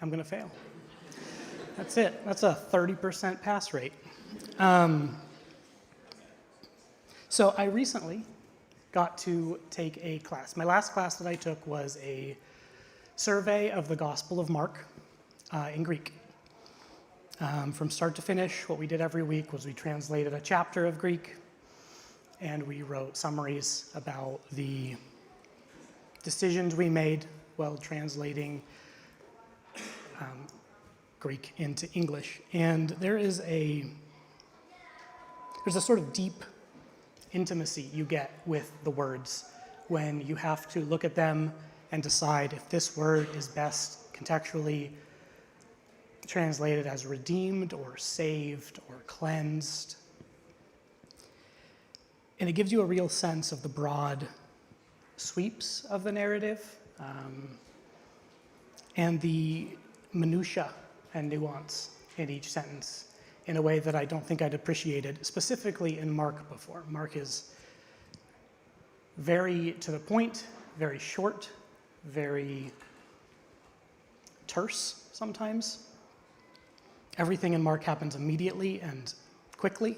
I'm going to fail. That's it. That's a 30% pass rate. So I recently got to take a class. My last class that I took was a survey of the Gospel of Mark in Greek. From start to finish, what we did every week was we translated a chapter of Greek, and we wrote summaries about the decisions we made while translating Greek into English. And there's a sort of deep intimacy you get with the words when you have to look at them and decide if this word is best contextually translated as redeemed or saved or cleansed. And it gives you a real sense of the broad sweeps of the narrative and the minutia and nuance in each sentence in a way that I don't think I'd appreciated, specifically in Mark before. Mark is very to the point, very short, very terse sometimes. Everything in Mark happens immediately and quickly.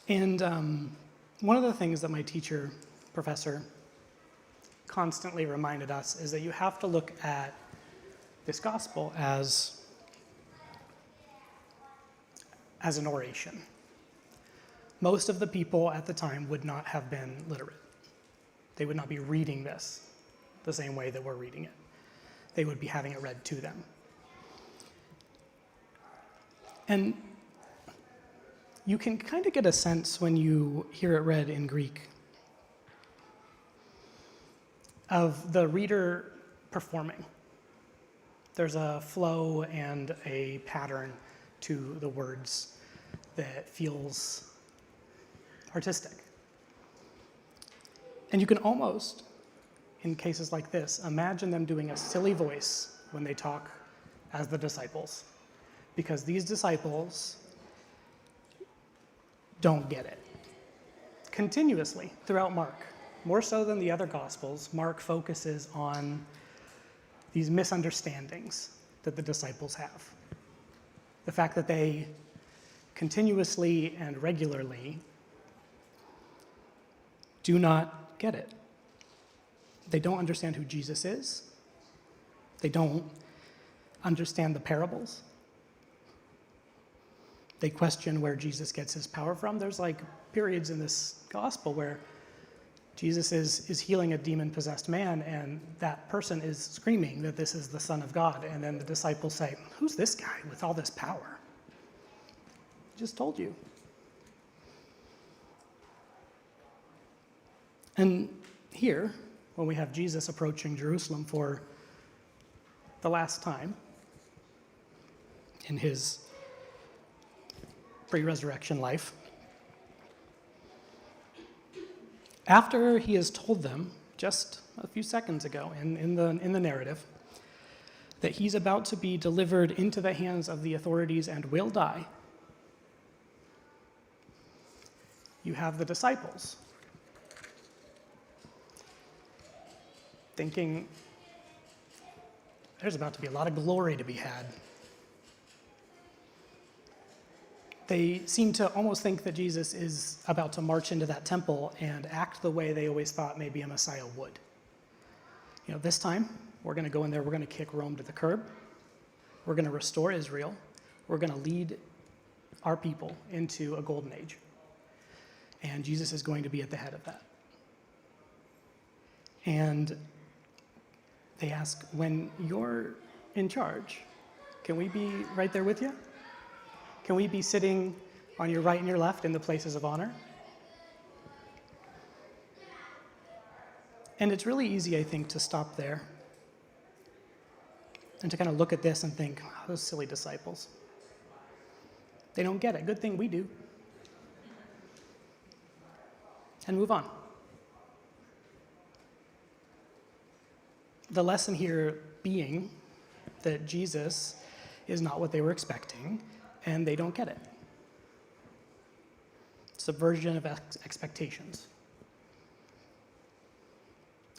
And one of the things that my professor, constantly reminded us is that you have to look at this gospel as an oration. Most of the people at the time would not have been literate. They would not be reading this the same way that we're reading it. They would be having it read to them. And you can kind of get a sense when you hear it read in Greek of the reader performing. There's a flow and a pattern to the words that feels artistic. And you can almost, in cases like this, imagine them doing a silly voice when they talk as the disciples, because these disciples don't get it. Continuously throughout Mark, more so than the other Gospels, Mark focuses on these misunderstandings that the disciples have. The fact that they continuously and regularly do not get it. They don't understand who Jesus is. They don't understand the parables. They question where Jesus gets his power from. There's like periods in this gospel where Jesus is healing a demon-possessed man, and that person is screaming that this is the Son of God. And then the disciples say, "Who's this guy with all this power?" Just told you. And here, when we have Jesus approaching Jerusalem for the last time in his pre-resurrection life, after he has told them just a few seconds ago in the narrative that he's about to be delivered into the hands of the authorities and will die, you have the disciples thinking there's about to be a lot of glory to be had. They seem to almost think that Jesus is about to march into that temple and act the way they always thought maybe a Messiah would. You know, this time, we're going to go in there, we're going to kick Rome to the curb, we're going to restore Israel, we're going to lead our people into a golden age. And Jesus is going to be at the head of that. And they ask, when you're in charge, can we be right there with you? Can we be sitting on your right and your left in the places of honor? And it's really easy, I think, to stop there and to kind of look at this and think, oh, those silly disciples. They don't get it. Good thing we do. And move on. The lesson here being that Jesus is not what they were expecting, and they don't get it. Subversion of expectations.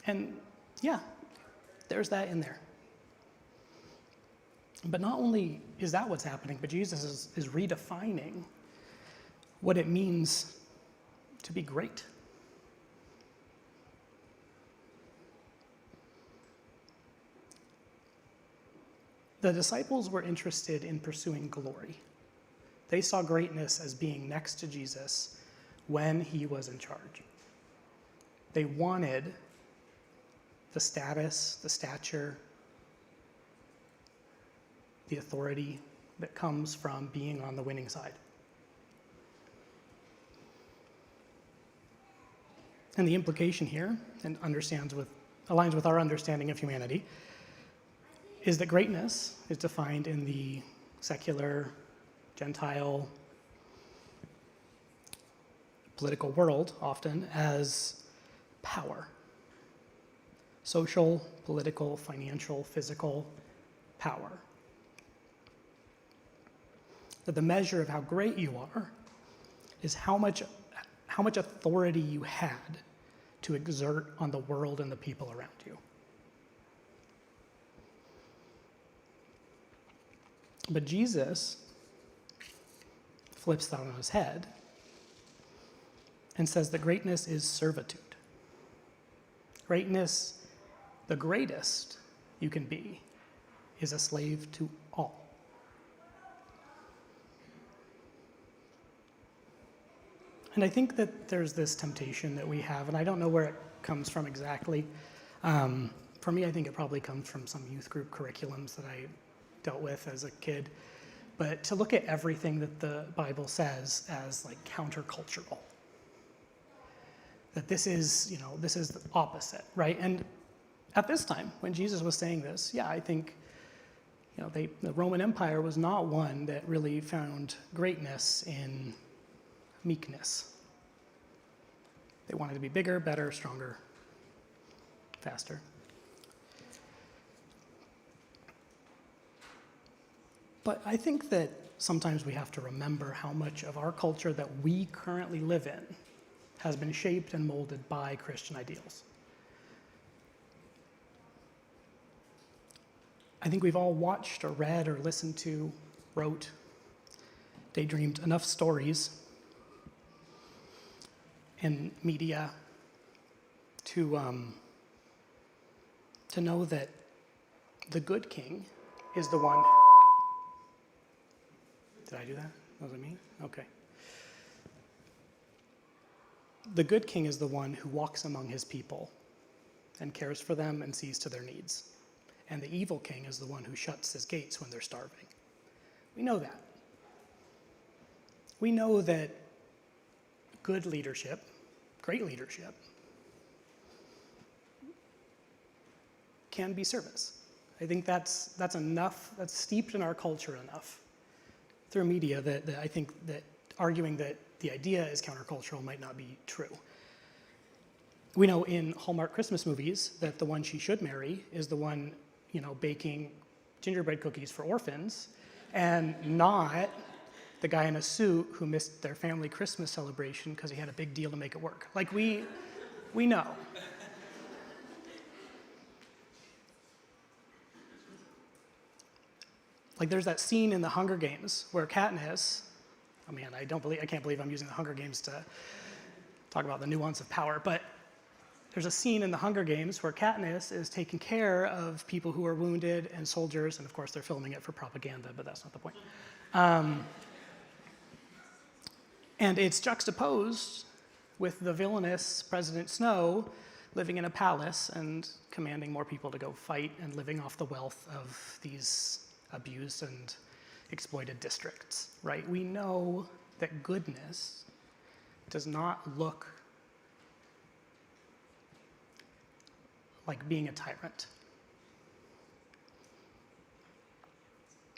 And yeah, There's that in there. But not only is that what's happening, but Jesus is redefining what it means to be great. The disciples were interested in pursuing glory. They saw greatness as being next to Jesus when he was in charge. They wanted the status, the stature, the authority that comes from being on the winning side. And the implication here, and aligns with our understanding of humanity, is that greatness is defined in the secular, Gentile, political world often as power. Social, political, financial, physical power. That the measure of how great you are is how much authority you had to exert on the world and the people around you. But Jesus flips that on his head and says that greatness is servitude. Greatness, the greatest you can be, is a slave to all. And I think that there's this temptation that we have, and I don't know where it comes from exactly. For me, I think it probably comes from some youth group curriculums that I dealt with as a kid. But to look at everything that the Bible says as like countercultural. That this is the opposite, right? And at this time, when Jesus was saying this, yeah, I think, the Roman Empire was not one that really found greatness in meekness. They wanted to be bigger, better, stronger, faster. But I think that sometimes we have to remember how much of our culture that we currently live in has been shaped and molded by Christian ideals. I think we've all watched or read or listened to, wrote, daydreamed enough stories in media to know that the good king is the one. Did I do that? Was it me? Okay. The good king is the one who walks among his people and cares for them and sees to their needs. And the evil king is the one who shuts his gates when they're starving. We know that. We know that good leadership, great leadership, can be service. I think that's enough, that's steeped in our culture enough through media that I think that arguing that the idea is countercultural might not be true. We know in Hallmark Christmas movies that the one she should marry is the one, baking gingerbread cookies for orphans, and not the guy in a suit who missed their family Christmas celebration because he had a big deal to make it work. Like, we know. Like, there's that scene in the Hunger Games where Katniss, I can't believe I'm using the Hunger Games to talk about the nuance of power, but there's a scene in the Hunger Games where Katniss is taking care of people who are wounded and soldiers, and of course they're filming it for propaganda, but that's not the point. And it's juxtaposed with the villainous President Snow living in a palace and commanding more people to go fight and living off the wealth of these abused and exploited districts, right? We know that goodness does not look like being a tyrant.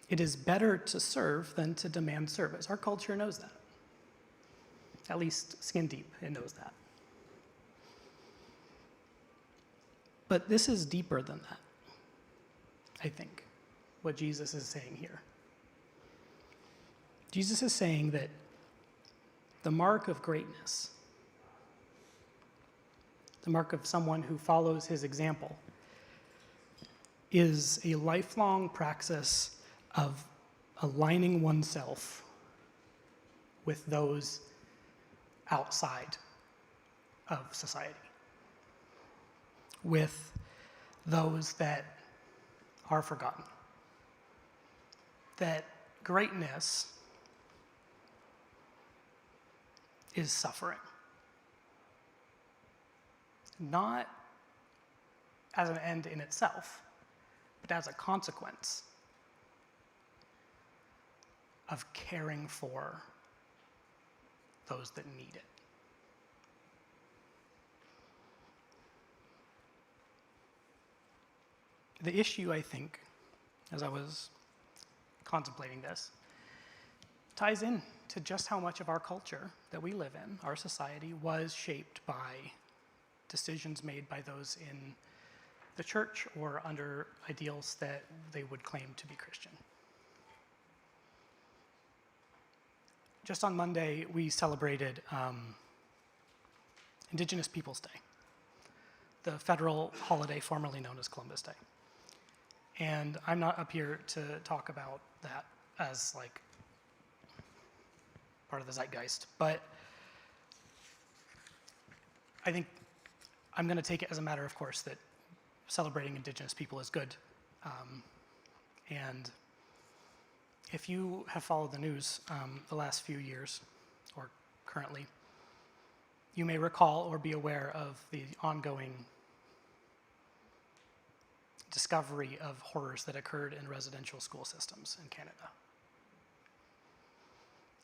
It is better to serve than to demand service. Our culture knows that. At least skin deep, it knows that. But this is deeper than that, I think, what Jesus is saying here. Jesus is saying that the mark of greatness, the mark of someone who follows his example, is a lifelong praxis of aligning oneself with those outside of society, with those that are forgotten. That greatness is suffering. Not as an end in itself, but as a consequence of caring for those that need it. The issue, I think, as I was contemplating this, ties in to just how much of our culture that we live in, our society, was shaped by decisions made by those in the church or under ideals that they would claim to be Christian. Just on Monday, we celebrated Indigenous Peoples Day, the federal holiday formerly known as Columbus Day. And I'm not up here to talk about that as like part of the zeitgeist, but I think I'm going to take it as a matter of course that celebrating Indigenous people is good. And if you have followed the news the last few years, or currently, you may recall or be aware of the ongoing discovery of horrors that occurred in residential school systems in Canada.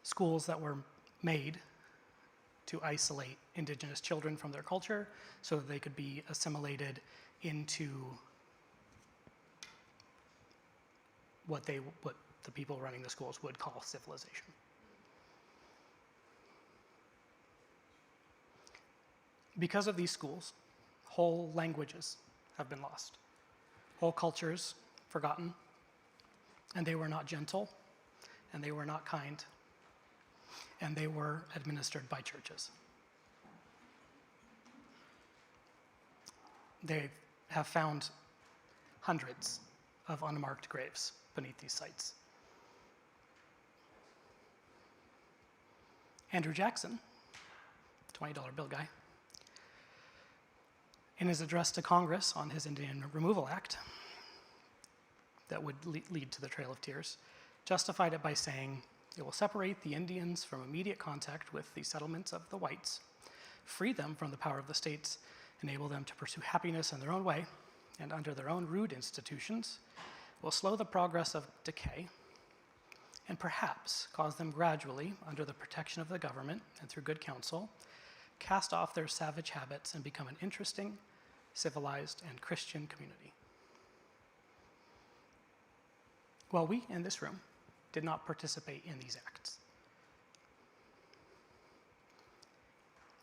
Schools that were made to isolate Indigenous children from their culture so that they could be assimilated into what the people running the schools would call civilization. Because of these schools, whole languages have been lost, whole cultures forgotten, and they were not gentle, and they were not kind, and they were administered by churches. They have found hundreds of unmarked graves beneath these sites. Andrew Jackson, $20 bill guy, in his address to Congress on his Indian Removal Act that would lead to the Trail of Tears, justified it by saying, "It will separate the Indians from immediate contact with the settlements of the whites, free them from the power of the states, enable them to pursue happiness in their own way, and under their own rude institutions, will slow the progress of decay, and perhaps cause them gradually, under the protection of the government and through good counsel, cast off their savage habits and become an interesting, civilized, and Christian community." Well, we in this room did not participate in these acts.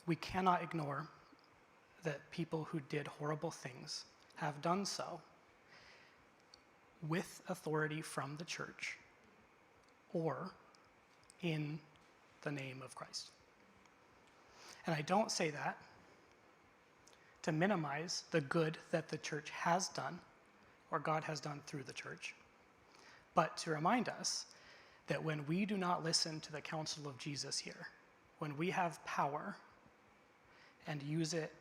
We cannot ignore that people who did horrible things have done so with authority from the church or in the name of Christ. And I don't say that to minimize the good that the church has done or God has done through the church, but to remind us that when we do not listen to the counsel of Jesus here, when we have power and use it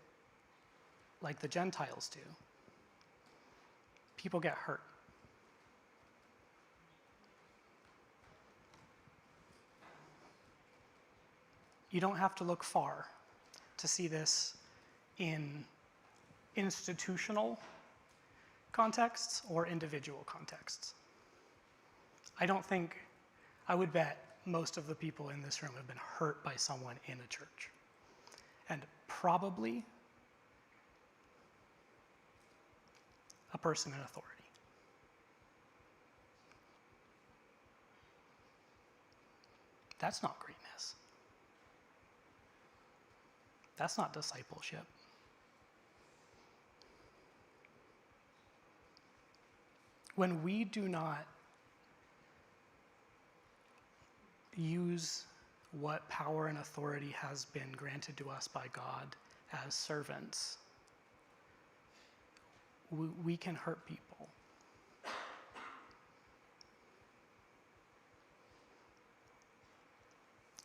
like the Gentiles do, people get hurt. You don't have to look far to see this in institutional contexts or individual contexts. I would bet most of the people in this room have been hurt by someone in a church. And probably a person in authority. That's not greatness. That's not discipleship. When we do not use what power and authority has been granted to us by God as servants, we can hurt people.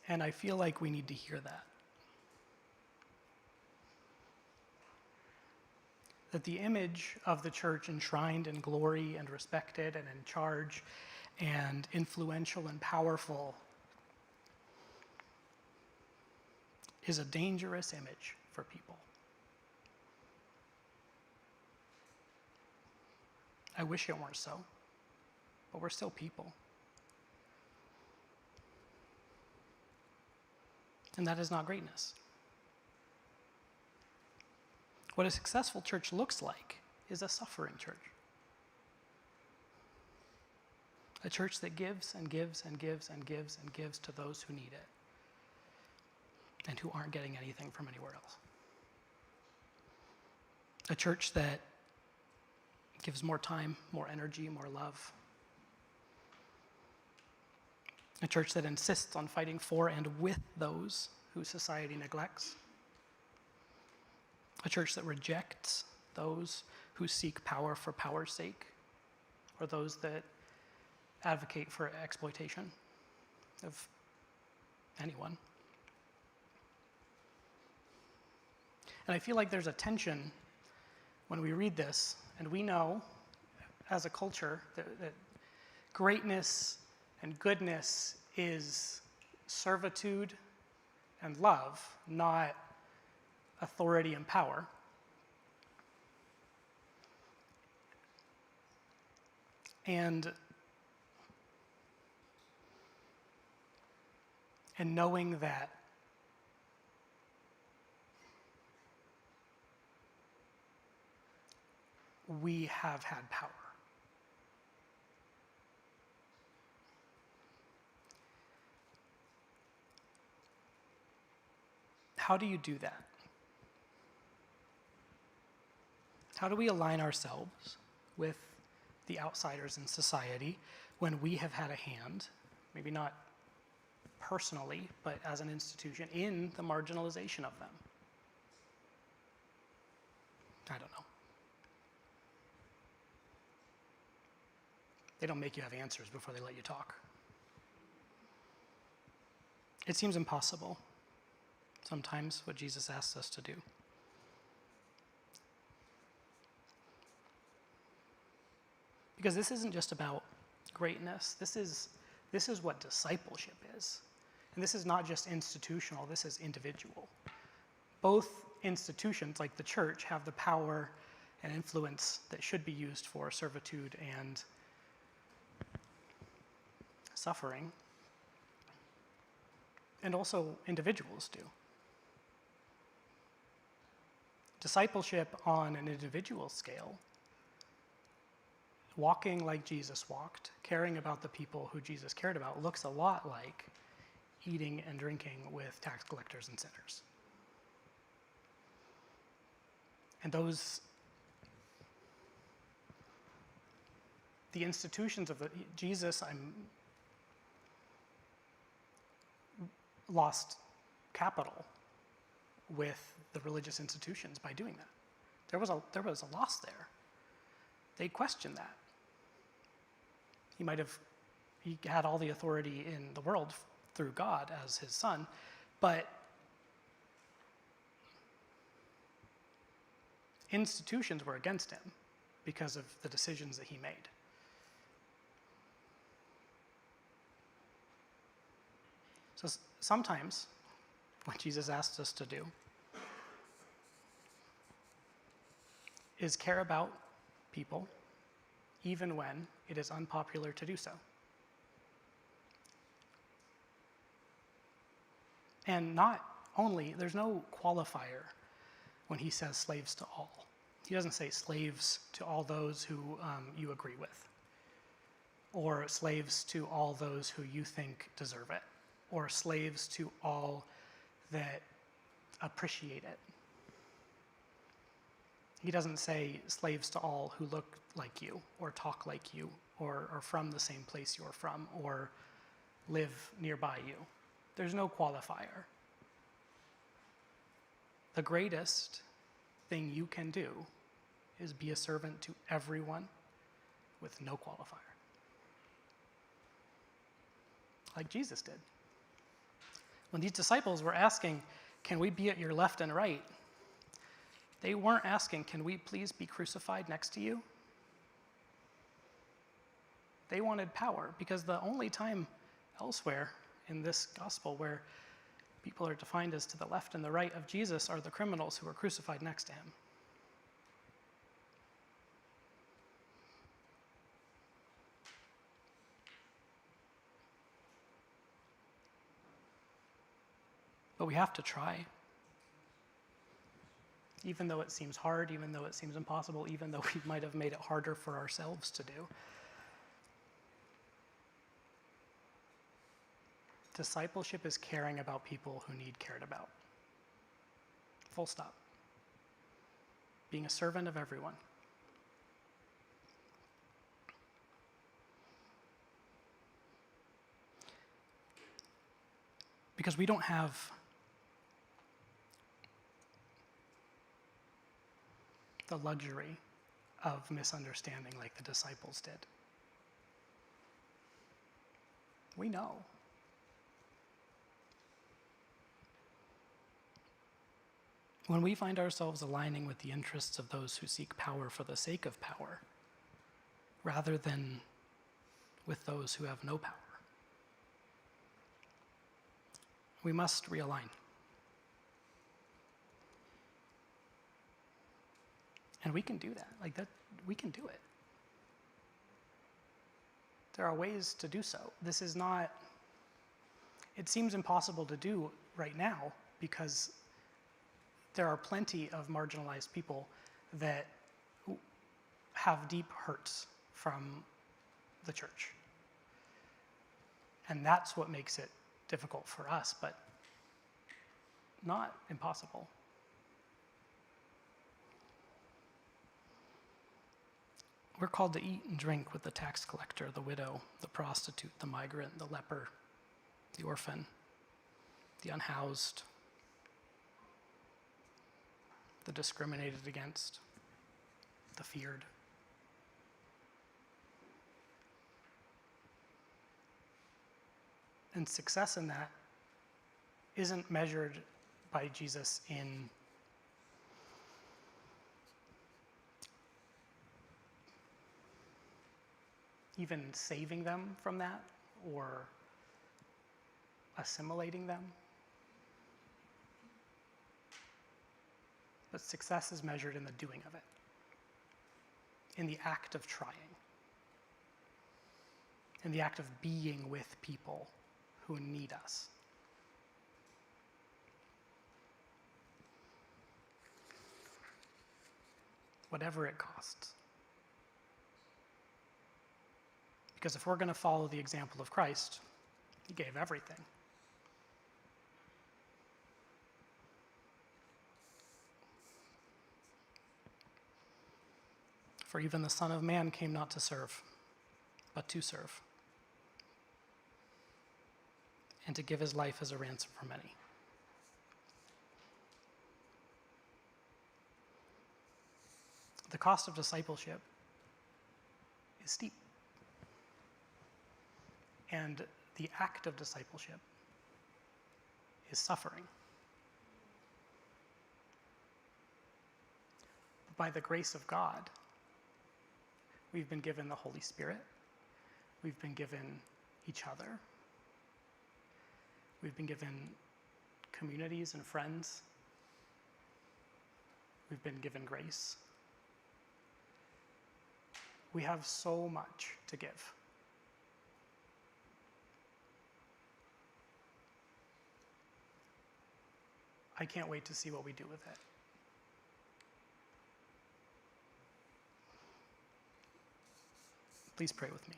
And I feel like we need to hear that. That the image of the church enshrined in glory and respected and in charge and influential and powerful is a dangerous image for people. I wish it weren't so, but we're still people. And that is not greatness. What a successful church looks like is a suffering church. A church that gives and gives and gives and gives and gives to those who need it and who aren't getting anything from anywhere else. A church that gives more time, more energy, more love. A church that insists on fighting for and with those who society neglects. A church that rejects those who seek power for power's sake, or those that advocate for exploitation of anyone. And I feel like there's a tension when we read this, and we know as a culture that greatness and goodness is servitude and love, not authority and power. And knowing that we have had power. How do you do that? How do we align ourselves with the outsiders in society when we have had a hand, maybe not personally, but as an institution, in the marginalization of them? I don't know. They don't make you have answers before they let you talk. It seems impossible sometimes what Jesus asks us to do. Because this isn't just about greatness. This is what discipleship is. And this is not just institutional, this is individual. Both institutions, like the church, have the power and influence that should be used for servitude and suffering. And also individuals do. Discipleship on an individual scale, walking like Jesus walked, caring about the people who Jesus cared about, looks a lot like eating and drinking with tax collectors and sinners. And the institutions of Jesus, lost capital with the religious institutions by doing that. There was a loss there. They questioned that. He had all the authority in the world through God as his son, but institutions were against him because of the decisions that he made. So sometimes what Jesus asks us to do is care about people even when it is unpopular to do so. And not only, there's no qualifier when he says slaves to all. He doesn't say slaves to all those who you agree with, or slaves to all those who you think deserve it, or slaves to all that appreciate it. He doesn't say slaves to all who look like you, or talk like you, or are from the same place you're from, or live nearby you. There's no qualifier. The greatest thing you can do is be a servant to everyone with no qualifier. Like Jesus did. When these disciples were asking, can we be at your left and right? They weren't asking, can we please be crucified next to you? They wanted power, because the only time elsewhere in this gospel where people are defined as to the left and the right of Jesus are the criminals who were crucified next to him. But we have to try. Even though it seems hard, even though it seems impossible, even though we might have made it harder for ourselves to do. Discipleship is caring about people who need cared about. Full stop. Being a servant of everyone. Because we don't have the luxury of misunderstanding like the disciples did. We know. When we find ourselves aligning with the interests of those who seek power for the sake of power, rather than with those who have no power, we must realign. And we can do that. Like that, we can do it. There are ways to do so. This is not, it seems impossible to do right now because there are plenty of marginalized people that have deep hurts from the church. And that's what makes it difficult for us, but not impossible. We're called to eat and drink with the tax collector, the widow, the prostitute, the migrant, the leper, the orphan, the unhoused, the discriminated against, the feared. And success in that isn't measured by Jesus in even saving them from that or assimilating them. But success is measured in the doing of it, in the act of trying, in the act of being with people who need us. Whatever it costs. Because if we're going to follow the example of Christ, he gave everything. For even the Son of Man came not to serve, but to serve, and to give his life as a ransom for many. The cost of discipleship is steep. And the act of discipleship is suffering. But by the grace of God, we've been given the Holy Spirit. We've been given each other. We've been given communities and friends. We've been given grace. We have so much to give. I can't wait to see what we do with it. Please pray with me.